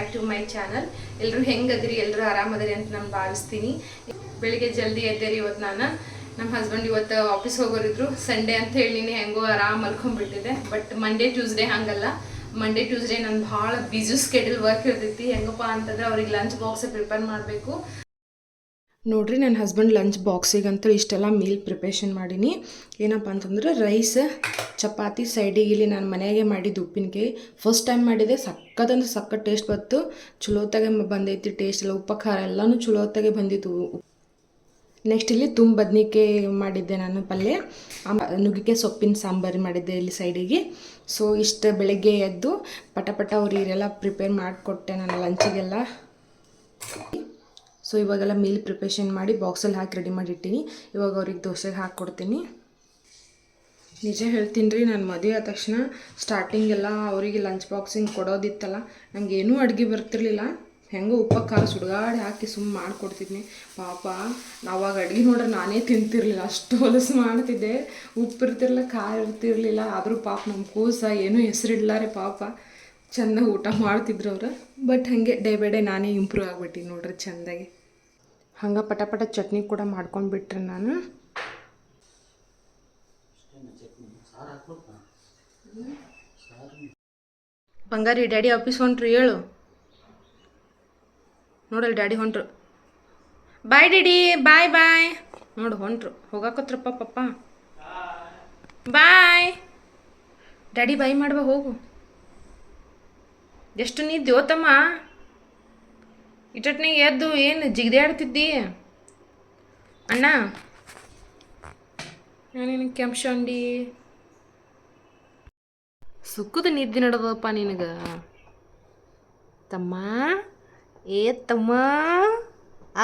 Back to my channel. ಎಲ್ಲರೂ ಹೆಂಗದ್ರಿ, ಎಲ್ಲರೂ ಆರಾಮದ್ರಿ ಅಂತ ನಾನು ಭಾವಿಸ್ತೀನಿ. ಬೆಳಿಗ್ಗೆ ಜಲ್ದಿ ಎದ್ದೇರಿ. ಇವತ್ತು ನಮ್ಮ ಹಸ್ಬೆಂಡ್ ಇವತ್ತು ಆಫೀಸ್ ಹೋಗೋರಿದ್ರು. ಸಂಡೇ ಅಂತ ಹೇಳಿ ಹೆಂಗೋ ಆರಾಮ್ ಮಲ್ಕೊಂಡ್ಬಿಟ್ಟಿದೆ. ಬಟ್ ಮಂಡೇ ಟ್ಯೂಸ್ಡೇ ಹಂಗಲ್ಲ. ಮಂಡೇ ಟ್ಯೂಸ್ಡೇ ನಾನು ಭಾಳ ಬ್ಯುಸಿ ಸ್ಕೆಡ್ಯೂಲ್ ವರ್ಕ್ ಇರ್ತೈತಿ. ಹೆಂಗಪ್ಪ ಅಂತಂದ್ರೆ ಅವ್ರಿಗೆ ಲಂಚ್ ಬಾಕ್ಸ್ ಪ್ರಿಪೇರ್ ಮಾಡಬೇಕು. ನೋಡ್ರಿ, ನನ್ನ ಹಸ್ಬೆಂಡ್ ಲಂಚ್ ಬಾಕ್ಸಿಗಂತೂ ಇಷ್ಟೆಲ್ಲ ಮೀಲ್ ಪ್ರಿಪ್ರೇಷನ್ ಮಾಡೀನಿ. ಏನಪ್ಪ ಅಂತಂದ್ರೆ ರೈಸ್, ಚಪಾತಿ, ಸೈಡಿಗೆ ಇಲ್ಲಿ ನಾನು ಮನೆಯಾಗೆ ಮಾಡಿದ್ದು ಉಪ್ಪಿನಕಾಯಿ. ಫಸ್ಟ್ ಟೈಮ್ ಮಾಡಿದೆ, ಸಕ್ಕತ್ತಂದ್ರೆ ಸಕ್ಕತ್ ಟೇಸ್ಟ್ ಬಂತು. ಚಲೋತ್ತಾಗೆ ಬಂದೈತಿ ಟೇಸ್ಟ್ ಎಲ್ಲ, ಉಪ್ಪು ಖಾರ ಎಲ್ಲನೂ ಚಲೋತ್ತಾಗೆ ಬಂದಿತ್ತು. ನೆಕ್ಸ್ಟ್ ಇಲ್ಲಿ ತುಂಬ ಬದ್ನಿಕಾಯಿ ಮಾಡಿದ್ದೆ ನಾನು ಪಲ್ಯ, ನುಗ್ಗಿಕಾಯಿ ಸೊಪ್ಪಿನ ಸಾಂಬಾರು ಮಾಡಿದ್ದೆ ಇಲ್ಲಿ ಸೈಡಿಗೆ. ಸೊ ಇಷ್ಟು ಬೆಳಗ್ಗೆ ಎದ್ದು ಪಟ ಅವರಿಗೆಲ್ಲ ಪ್ರಿಪೇರ್ ಮಾಡಿಕೊಟ್ಟೆ ನಾನು ಲಂಚಿಗೆಲ್ಲ. ಸೊ ಇವಾಗೆಲ್ಲ ಮೀಲ್ ಪ್ರಿಪ್ರೇಷನ್ ಮಾಡಿ ಬಾಕ್ಸಲ್ಲಿ ಹಾಕಿ ರೆಡಿ ಮಾಡಿಟ್ಟಿನಿ. ಇವಾಗ ಅವ್ರಿಗೆ ದೋಸೆಗೆ ಹಾಕ್ಕೊಡ್ತೀನಿ. ನಿಜ ಹೇಳ್ತೀನಿ ರೀ, ನಾನು ಮದುವೆ ಆದ ತಕ್ಷಣ ಸ್ಟಾರ್ಟಿಂಗೆಲ್ಲ ಅವರಿಗೆ ಲಂಚ್ ಬಾಕ್ಸಿಂಗ್ ಕೊಡೋದಿತ್ತಲ್ಲ, ನನಗೇನೂ ಅಡುಗೆ ಬರ್ತಿರ್ಲಿಲ್ಲ. ಹೆಂಗೋ ಉಪ್ಪು ಖಾರ ಸುಡುಗಾಡಿ ಹಾಕಿ ಸುಮ್ಮನೆ ಮಾಡಿಕೊಡ್ತಿದ್ನಿ. ಪಾಪ ನಾವಾಗ ಅಡುಗೆ ನೋಡ್ರೆ ನಾನೇ ತಿಂತಿರ್ಲಿಲ್ಲ, ಅಷ್ಟು ಹೊಲಸು ಮಾಡ್ತಿದ್ದೆ. ಉಪ್ಪು ಇರ್ತಿರ್ಲಿಲ್ಲ, ಖಾರ ಇರ್ತಿರ್ಲಿಲ್ಲ. ಆದರೂ ಪಾಪ ನಮ್ಮ ಕೂಸ ಏನೂ ಹೆಸರಿಡ್ಲಾರೆ ಪಾಪ ಚೆಂದಾಗಿ ಊಟ ಮಾಡ್ತಿದ್ರು ಅವ್ರು. ಬಟ್ ಹಾಗೆ ಡೇ ಬೈ ಡೇ ನಾನೇ ಇಂಪ್ರೂವ್ ಆಗಿಬಿಟ್ಟಿನಿ ನೋಡ್ರಿ ಚೆಂದಾಗಿ. ಹಂಗೆ ಪಟ ಚಟ್ನಿ ಕೂಡ ಮಾಡ್ಕೊಂಡ್ಬಿಟ್ರೆ ನಾನು. ಬಂಗಾರಿ, ಡ್ಯಾಡಿ ಆಫೀಸ್ ಹೊಂಟ್ರು, ಹೇಳು. ನೋಡಲ್ಲ ಡ್ಯಾಡಿ ಹೊಂಟ್ರು. ಬಾಯ್ ಡ್ಯಾಡಿ, ಬಾಯ್ ಬಾಯ್. ನೋಡು ಹೊಂಟ್ರು, ಹೋಗಾಕತ್ರಪ್ಪ ಪಪ್ಪ. ಬಾಯ್ ಡ್ಯಾಡಿ, ಬಾಯ್ ಮಾಡುವ, ಹೋಗು. ಎಷ್ಟು ನಿದ್ದೆವತ್ತಮ್ಮ, ಇಟ್ಟಟ್ನಾಗ ಎದ್ದು ಏನು ಜಿಗದೆ ಆಡ್ತಿದ್ದಿ ಅಣ್ಣ? ನಾನೇನು ಕೆಂಪ್ಶಂಡಿ ಸುಕ್ಕದ ನಿದ್ದೆ ನಡದಪ್ಪ ನಿನಗೆ ತಮ್ಮ. ಏ ತಮ್ಮ,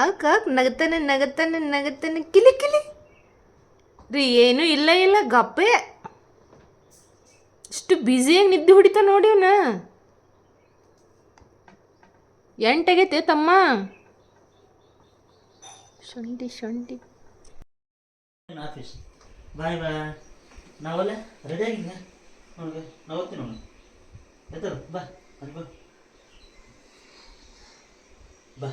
ಆಕ ನಗತಾನೆ ಕಿಲಿ ರೀ. ಏನೂ ಇಲ್ಲ ಗಪ್ಪೆ. ಇಷ್ಟು ಬ್ಯುಸಿಯಾಗಿ ನಿದ್ದೆ ಹೊಡಿತಾ ನೋಡಿ ಅವನ. ಎಂಟಾಗೈತೆ ತಮ್ಮ. ಶೊಂಠಿ ಆಫೀಸ್ ಬಾಯ್ ಬಾಯ್. ನಾವಲ್ಲ ರೆಡಿ ಆಗಿದ್ದ ನೋಡಿ, ನಾವು ಹೋಗ್ತೀವಿ ನೋಡಿ. ಎತ್ತರು ಬಾ, ಅಲ್ಲಿ ಬಾ ಬಾ.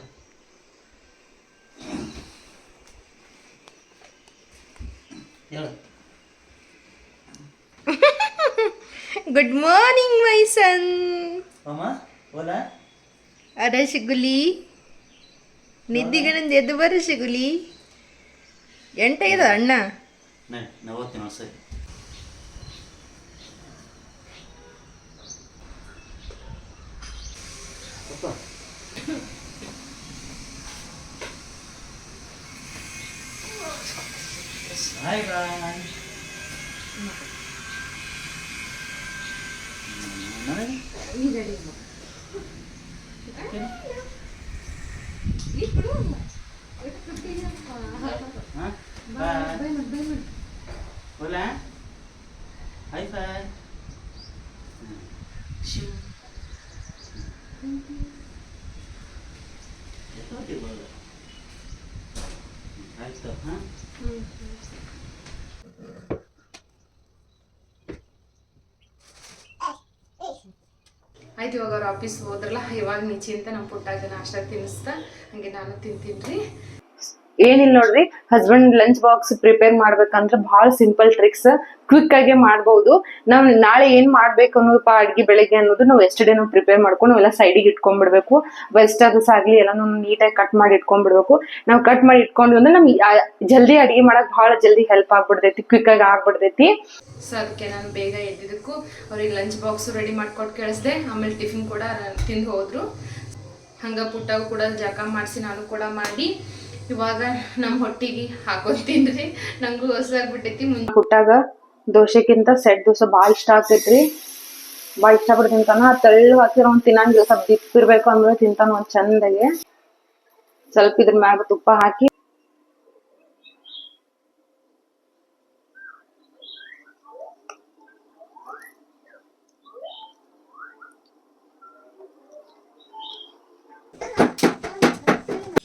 ಹೇಳ. ಗುಡ್ ಮಾರ್ನಿಂಗ್ ಮೈ ಸನ್. ಅಮ್ಮ ಓಲಾ ಅರ ಶಿಗುಲಿ, ನಿದ್ದಿಗನಂದು ಎದ್ದು ಬರ ಶಿಗುಲಿ. ಎಂಟಾಗ್ಯದ ಅಣ್ಣ. ನಾವು ಹೋಗ್ತೀವಿ ನೋಡಿ. ಸರಿ ಬಾಯ್ ಬಾಯ್. Hola. High five. Shoo. ಆಯ್ತು. ಆಯ್ತು, ಇವಾಗ ಅವ್ರು ಆಫೀಸ್ ಹೋದ್ರಲ್ಲ, ಇವಾಗ ನಿಶ್ಚಿಂತ ನಮ್ಮ ಪುಟ್ಟಾಗ ನಾಷ್ಟ ತಿನ್ನಿಸ್ತಾ ಹಂಗೆ ನಾನು ತಿಂತೀನಿ ರೀ. ಏನಿಲ್ಲ ನೋಡ್ರಿ, ಹಸ್ಬೆಂಡ್ ಲಂಚ್ ಬಾಕ್ಸ್ ಪ್ರಿಪೇರ್ ಮಾಡ್ಬೇಕಂದ್ರೆ ಬಹಳ ಸಿಂಪಲ್ ಟ್ರಿಕ್ಸ್, ಕ್ವಿಕ್ ಆಗಿ ಮಾಡ್ಬಹುದು. ನಾವ್ ನಾಳೆ ಏನ್ ಮಾಡ್ಬೇಕು ಅನ್ನೋದಪ್ಪ ಅಡ್ಗೆ ಬೆಳಗ್ಗೆ ಅನ್ನೋದು ನಾವು ಎಸ್ಟರ್ಡೇ ನಾವು ಪ್ರಿಪೇರ್ ಮಾಡ್ಕೊಂಡು ಎಲ್ಲ ಸೈಡಿಗೆ ಇಟ್ಕೊಂಡ್ಬಿಡ್ಬೇಕು. ವೆಜಿಟೇಬಲ್ಸ್ ಆಗ್ಲಿ ಎಲ್ಲಾನು ನೀಟಾಗಿ ಕಟ್ ಮಾಡಿ ಇಟ್ಕೊಂಡ್ಬಿಡ್ಬೇಕು. ನಾವು ಕಟ್ ಮಾಡಿ ಇಟ್ಕೊಂಡ್ವಿ ಅಂದ್ರೆ ನಮ್ಗೆ ಜಲ್ದಿ ಅಡ್ಗೆ ಮಾಡಕ್ ಬಹಳ ಜಲ್ದಿ ಹೆಲ್ಪ್ ಆಗ್ಬಿಡ್ತೈತಿ, ಕ್ವಿಕ್ ಆಗಿ ಆಗ್ಬಿಡ್ತೈತಿ. ಸೊ ಅದಕ್ಕೆ ನಾನು ಬೇಗ ಎದ್ದಿದ್ದಕ್ಕೂ ಅವ್ರಿಗೆ ಲಂಚ್ ಬಾಕ್ಸ್ ರೆಡಿ ಮಾಡ್ಕೊಟ್ಟು ಕಳಿಸ್ದೆ. ಆಮೇಲೆ ಟಿಫಿನ್ ಕೂಡ ತಿಂದು ಹೋದ್ರು. ಹಂಗ ಪುಟ್ಟಾಗೂ ಕೂಡ ಜಳಕ ಮಾಡಿಸಿ ನಾನು ಕೂಡ ಮಾಡಿ ಇವಾಗ ನಮ್ಮ ಹೊಟ್ಟಿಗೆ ಹಾಕೋತೀನ್ರಿ. ನಂಗೂ ಹೊಸಾಗ್ಬಿಟ್ಟೈತಿ. ಪುಟ್ಟಾಗ ದೋಸೆಕ್ಕಿಂತ ಸೆಟ್ ದೋಸೆ ಭಾಳ ಇಷ್ಟ ಆಗ್ತೈತ್ರಿ, ಭಾಳ ಇಷ್ಟಪಟ್ಟು ತಿಂತಾನ. ತೆಳ್ಳು ಹಾಕಿರೋ ಅವ್ನು ತಿನ್ನಂಗಿಲ್ಲ, ಸ್ವಲ್ಪ ದಿಪ್ಪಿರ್ಬೇಕು ಅಂದ್ರೆ ತಿಂತಾನ ಒಂದ್ ಚಂದಾಗೆ. ಸ್ವಲ್ಪ ಇದ್ರ ಮ್ಯಾಗ ತುಪ್ಪ ಹಾಕಿ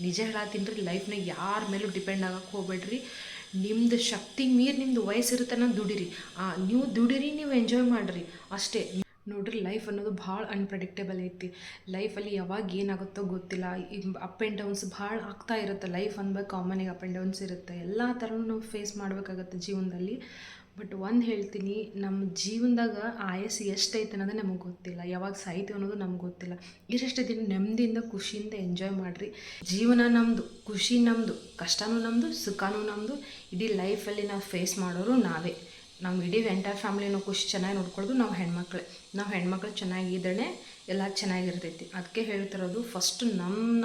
ನಿಜ ಹೇಳತ್ತೀನಿ ರೀ, ಲೈಫ್ನಾಗ ಯಾರ ಮೇಲೂ ಡಿಪೆಂಡ್ ಆಗಕ್ಕೆ ಹೋಗ್ಬೇಡ್ರಿ. ನಿಮ್ದು ಶಕ್ತಿ ಮೀರಿ ನಿಮ್ದು ವಯಸ್ಸಿರುತ್ತನ ದುಡಿರಿ. ನೀವು ದುಡಿರಿ, ನೀವು ಎಂಜಾಯ್ ಮಾಡಿರಿ ಅಷ್ಟೇ. ನೋಡ್ರಿ ಲೈಫ್ ಅನ್ನೋದು ಭಾಳ ಅನ್ಪ್ರೆಡಿಕ್ಟೇಬಲ್ ಐತಿ. ಲೈಫಲ್ಲಿ ಯಾವಾಗ ಏನಾಗುತ್ತೋ ಗೊತ್ತಿಲ್ಲ. ಈ ಅಪ್ ಆ್ಯಂಡ್ ಡೌನ್ಸ್ ಭಾಳ ಆಗ್ತಾ ಇರುತ್ತೆ. ಲೈಫ್ ಅನ್ಬೇಕು ಕಾಮನಿಗೆ ಅಪ್ ಆ್ಯಂಡ್ ಡೌನ್ಸ್ ಇರುತ್ತೆ. ಎಲ್ಲ ಥರನೂ ನಾವು ಫೇಸ್ ಮಾಡಬೇಕಾಗತ್ತೆ ಜೀವನದಲ್ಲಿ. ಬಟ್ ಒಂದು ಹೇಳ್ತೀನಿ, ನಮ್ಮ ಜೀವನದಾಗ ಆಯಸ್ಸು ಎಷ್ಟೈತೆ ಅನ್ನೋದು ನಮಗೆ ಗೊತ್ತಿಲ್ಲ. ಯಾವಾಗ ಸಾಯ್ತೀವಿ ಅನ್ನೋದು ನಮ್ಗೆ ಗೊತ್ತಿಲ್ಲ. ಇರಷ್ಟು ದಿನ ನೆಮ್ಮದಿಯಿಂದ ಖುಷಿಯಿಂದ ಎಂಜಾಯ್ ಮಾಡಿರಿ. ಜೀವನ ನಮ್ಮದು, ಖುಷಿ ನಮ್ಮದು, ಕಷ್ಟನೂ ನಮ್ಮದು, ಸುಖನೂ ನಮ್ಮದು. ಇಡೀ ಲೈಫಲ್ಲಿ ನಾವು ಫೇಸ್ ಮಾಡೋರು ನಾವೇ. ನಾವು ಇಡೀ ಎಂಟೈರ್ ಫ್ಯಾಮಿಲಿನೂ ಖುಷಿ ಚೆನ್ನಾಗಿ ನೋಡ್ಕೊಳ್ಳೋದು ನಾವು ಹೆಣ್ಮಕ್ಳು ಚೆನ್ನಾಗಿದ್ದರೆ ಎಲ್ಲ ಚೆನ್ನಾಗಿರ್ತೈತಿ. ಅದಕ್ಕೆ ಹೇಳ್ತಿರೋದು, ಫಸ್ಟ್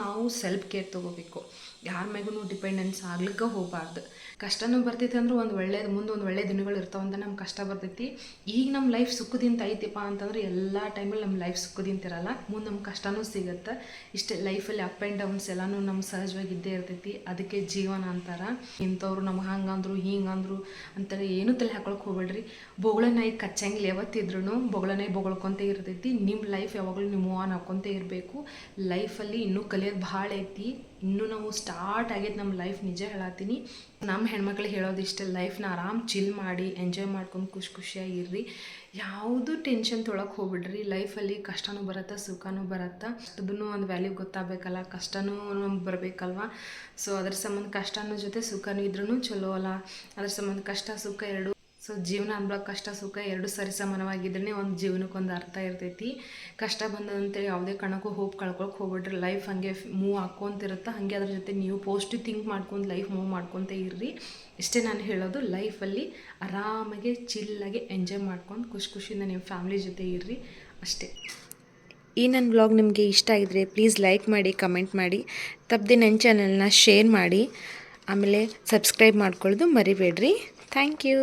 ನಾವು ಸೆಲ್ಫ್ ಕೇರ್ ತೊಗೋಬೇಕು. ಯಾರ ಮ್ಯಾಗೂ ಡಿಪೆಂಡೆನ್ಸ್ ಆಗ್ಲಿಕ್ಕೆ ಹೋಗಬಾರ್ದು. ಕಷ್ಟನೂ ಬರ್ತೈತಿ ಅಂದ್ರೆ ಮುಂದೆ ಒಂದು ಒಳ್ಳೆ ದಿನಗಳು ಇರ್ತಾವಂತ ನಮ್ಗೆ ಕಷ್ಟ ಬರ್ತೈತಿ. ಈಗ ನಮ್ಮ ಲೈಫ್ ಸುಖದಿಂದ ಐತಿಪ್ಪ ಅಂತಂದ್ರೆ ಎಲ್ಲ ಟೈಮಲ್ಲಿ ನಮ್ಮ ಲೈಫ್ ಸುಖದಿಂದ ಇರಲ್ಲ. ಮುಂದೆ ನಮ್ಗೆ ಕಷ್ಟನೂ ಸಿಗುತ್ತೆ. ಇಷ್ಟೇ ಲೈಫಲ್ಲಿ ಅಪ್ ಆ್ಯಂಡ್ ಡೌನ್ಸ್ ಎಲ್ಲನೂ ನಮ್ಮ ಸಹಜವಾಗಿ ಇದ್ದೇ ಇರ್ತೈತಿ. ಅದಕ್ಕೆ ಜೀವನ ಅಂತಾರೆ. ಇಂಥವ್ರು ನಮ್ಗೆ ಹಂಗಂದ್ರು ಹಿಂಗಂದ್ರು ಅಂತೇಳಿ ಏನೂ ತಲೆ ಹಾಕೊಳಕ್ಕೆ ಹೋಗ್ಬೇಡ್ರಿ. ಬೊಗಳ ನಾಯಿ ಕಚ್ಚಂಗಿಲ್ಲ. ಯಾವತ್ತಿದ್ರೂ ಬೊಗಳ ನಾಯಿ ಬೊಗಳ್ಕೊತ ಇರ್ತೈತಿ. ನಿಮ್ಮ ಲೈಫ್ ಯಾವಾಗಲೂ ನೀವು ಮೂವ್ ಆನ್ ಹಾಕ್ಕೊತ ಇರಬೇಕು. ಲೈಫಲ್ಲಿ ಇನ್ನೂ ಕಲಿಯೋದು ಭಾಳ ಐತಿ. ಇನ್ನೂ ನಾವು ಸ್ಟಾರ್ಟ್ ಆಗೈತೆ ನಮ್ಮ ಲೈಫ್. ನಿಜ ಹೇಳತ್ತೀನಿ. ನಮ್ಮ ಹೆಣ್ಮಕ್ಳಿಗೆ ಹೇಳೋದು ಇಷ್ಟೇ, ಲೈಫ್ನ ಆರಾಮ್ ಚಿಲ್ ಮಾಡಿ ಎಂಜಾಯ್ ಮಾಡ್ಕೊಂಡು ಖುಷಿಯಾಗಿರ್ರಿ. ಯಾವುದು ಟೆನ್ಷನ್ ತೊಳಕ್ಕೆ ಹೋಗ್ಬಿಡ್ರಿ. ಲೈಫಲ್ಲಿ ಕಷ್ಟನೂ ಬರುತ್ತೆ, ಸುಖನೂ ಬರುತ್ತೆ. ಅದನ್ನು ಒಂದು ವ್ಯಾಲ್ಯೂ ಗೊತ್ತಾಗಬೇಕಲ್ಲ, ಕಷ್ಟನೂ ನಮ್ಗೆ ಬರಬೇಕಲ್ವ. ಸೊ ಅದ್ರ ಸಂಬಂಧ ಕಷ್ಟನೂ ಜೊತೆ ಸುಖನೂ ಇದ್ರೂ ಚಲೋ ಅಲ್ಲ. ಅದ್ರ ಸಂಬಂಧ ಕಷ್ಟ ಸುಖ ಎರಡು. ಸೊ ಜೀವನ ಅನ್ಬೇಕು ಕಷ್ಟ ಸುಖ ಎರಡು ಸರಿಸಮಾನವಾಗಿದ್ರೇ ಒಂದು ಜೀವನಕ್ಕೊಂದು ಅರ್ಥ ಇರ್ತೈತಿ. ಕಷ್ಟ ಬಂದಂತೇಳಿ ಯಾವುದೇ ಕಾರಣಕ್ಕೂ ಹೋಪ್ ಕಳ್ಕೊಳಕ್ಕೆ ಹೋಗ್ಬಿಡ್ರಿ. ಲೈಫ್ ಹಾಗೆ ಮೂವ್ ಹಾಕ್ಕೊಂತಿರುತ್ತೆ. ಹಾಗೆ ಅದ್ರ ಜೊತೆ ನೀವು ಪಾಸಿಟಿವ್ ಥಿಂಕ್ ಮಾಡ್ಕೊಂಡು ಲೈಫ್ ಮೂವ್ ಮಾಡ್ಕೊತ ಇರ್ರಿ. ಇಷ್ಟೇ ನಾನು ಹೇಳೋದು. ಲೈಫಲ್ಲಿ ಆರಾಮಾಗಿ ಚಿಲ್ಲಾಗಿ ಎಂಜಾಯ್ ಮಾಡ್ಕೊಂಡು ಖುಷಿಯಿಂದ ನಿಮ್ಮ ಫ್ಯಾಮ್ಲಿ ಜೊತೆ ಇರ್ರಿ ಅಷ್ಟೇ. ಈ ನನ್ನ ವ್ಲಾಗ್ ನಿಮಗೆ ಇಷ್ಟ ಆಗಿದ್ರೆ ಪ್ಲೀಸ್ ಲೈಕ್ ಮಾಡಿ, ಕಮೆಂಟ್ ಮಾಡಿ, ತಪ್ಪದೆ ನನ್ನ ಚಾನಲ್ನ ಶೇರ್ ಮಾಡಿ, ಆಮೇಲೆ ಸಬ್ಸ್ಕ್ರೈಬ್ ಮಾಡ್ಕೊಳ್ಳೋದು ಮರಿಬೇಡ್ರಿ. Thank you.